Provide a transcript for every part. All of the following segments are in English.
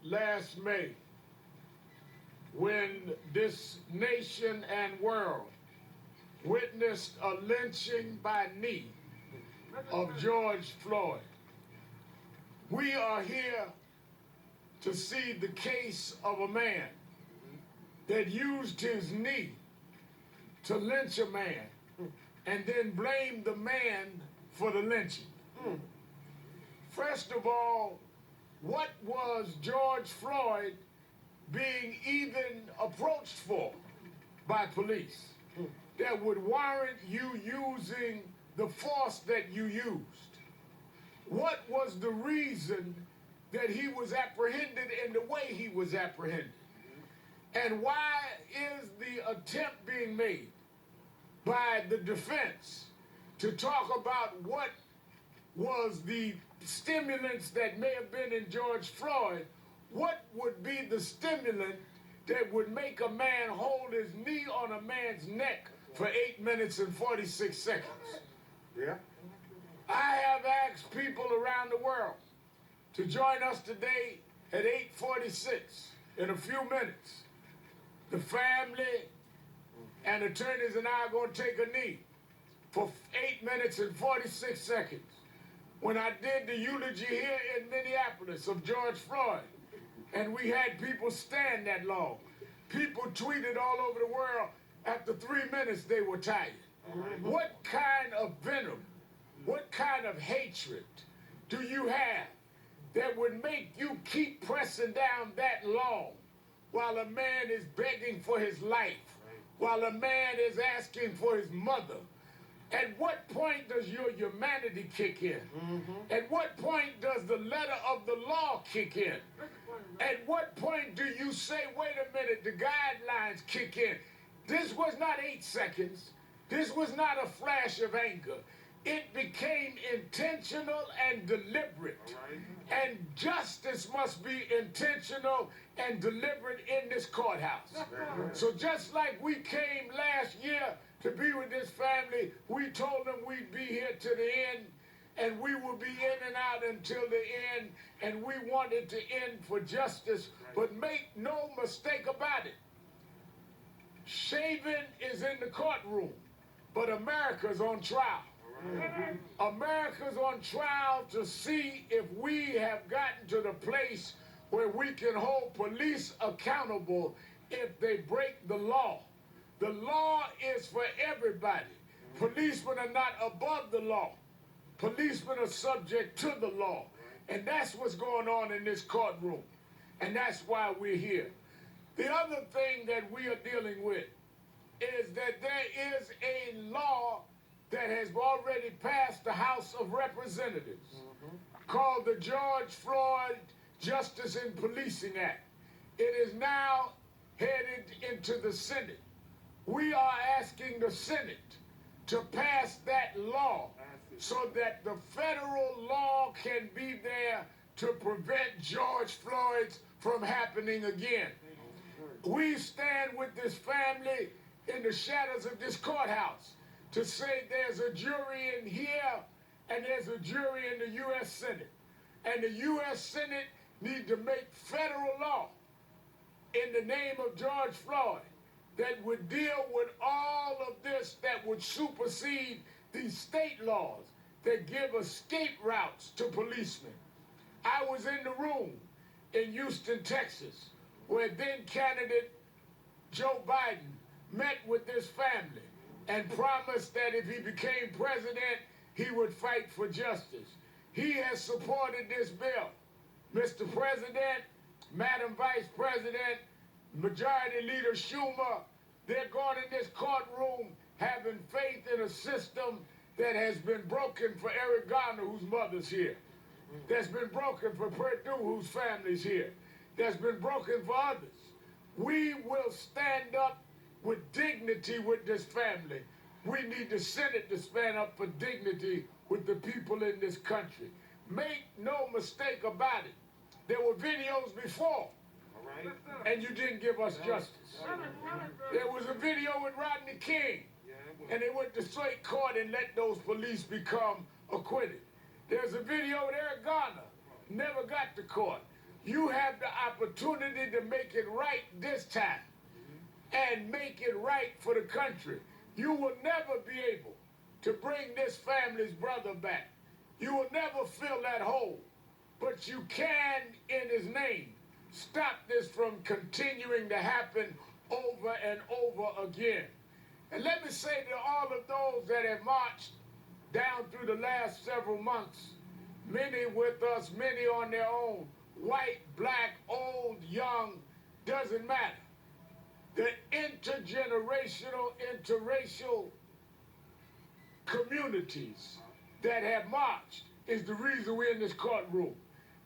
last May when this nation and world witnessed a lynching by knee of George Floyd. We are here to see the case of a man that used his knee to lynch a man and then blamed the man for the lynching. First of all, what was George Floyd being even approached for by police that would warrant you using the force that you used? What was the reason that he was apprehended in the way he was apprehended? And why is the attempt being made by the defense to talk about what was the stimulants that may have been in George Floyd? What would be the stimulant that would make a man hold his knee on a man's neck for 8 minutes and 46 seconds? Yeah. I have asked people around the world to join us today at 8:46 in a few minutes. The family and attorneys and I are going to take a knee for 8 minutes and 46 seconds. When I did the eulogy here in Minneapolis of George Floyd, and we had people stand that long, people tweeted all over the world, after 3 minutes they were tired. What kind of venom, what kind of hatred do you have that would make you keep pressing down that long while a man is begging for his life, while a man is asking for his mother? At what point does your humanity kick in? At what point does the letter of the law kick in? At what point do you say, wait a minute, the guidelines kick in? This was not 8 seconds. This was not a flash of anger. It became intentional and deliberate. And justice must be intentional and deliberate in this courthouse. So just like we came last year to be with this family, we told them we'd be here to the end, and we will be in and out until the end, and we wanted to end for justice. But make no mistake about it, Chauvin is in the courtroom, but America's on trial. America's on trial to see if we have gotten to the place where we can hold police accountable if they break the law. The law is for everybody. Policemen are not above the law. Policemen are subject to the law. And that's what's going on in this courtroom. And that's why we're here. The other thing that we are dealing with is that there is a law that has already passed the House of Representatives called the George Floyd Justice in Policing Act. It is now headed into the Senate. We are asking the Senate to pass that law so that the federal law can be there to prevent George Floyd's from happening again. We stand with this family in the shadows of this courthouse to say there's a jury in here and there's a jury in the U.S. Senate. And the U.S. Senate need to make federal law in the name of George Floyd that would deal with all of this, that would supersede these state laws that give escape routes to policemen. I was in the room in Houston, Texas, where then candidate Joe Biden met with this family and promised that if he became president, he would fight for justice. He has supported this bill. Mr. President, Madam Vice President, Majority Leader Schumer, they're going in this courtroom having faith in a system that has been broken for Eric Garner, whose mother's here. That's been broken for Purdue, whose family's here. That's been broken for others. We will stand up with dignity with this family. We need the Senate to stand up for dignity with the people in this country. Make no mistake about it. There were videos before, and you didn't give us justice. There was a video with Rodney King, and they went to straight court and let those police become acquitted. There's a video with Eric Garner, never got to court. You have the opportunity to make it right this time and make it right for the country. You will never be able to bring this family's brother back. You will never fill that hole. But you can, in his name, stop this from continuing to happen over and over again. And let me say to all of those that have marched down through the last several months, many with us, many on their own, white, black, old, young, doesn't matter. The intergenerational, interracial communities that have marched is the reason we're in this courtroom.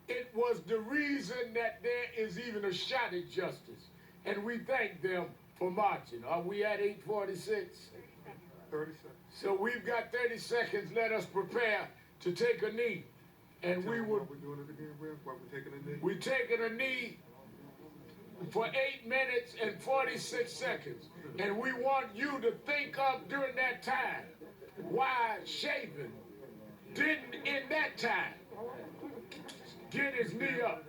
It was the reason that there is even a shot at justice. And we thank them for marching. Are we at 8:46? 30 seconds. So we've got 30 seconds. Let us prepare to take a knee. And we will. We're doing it again, Rev? Why we're taking a knee? We're taking a knee for 8 minutes and 46 seconds. And we want you to think of during that time why Chauvin didn't in that time get his knee up.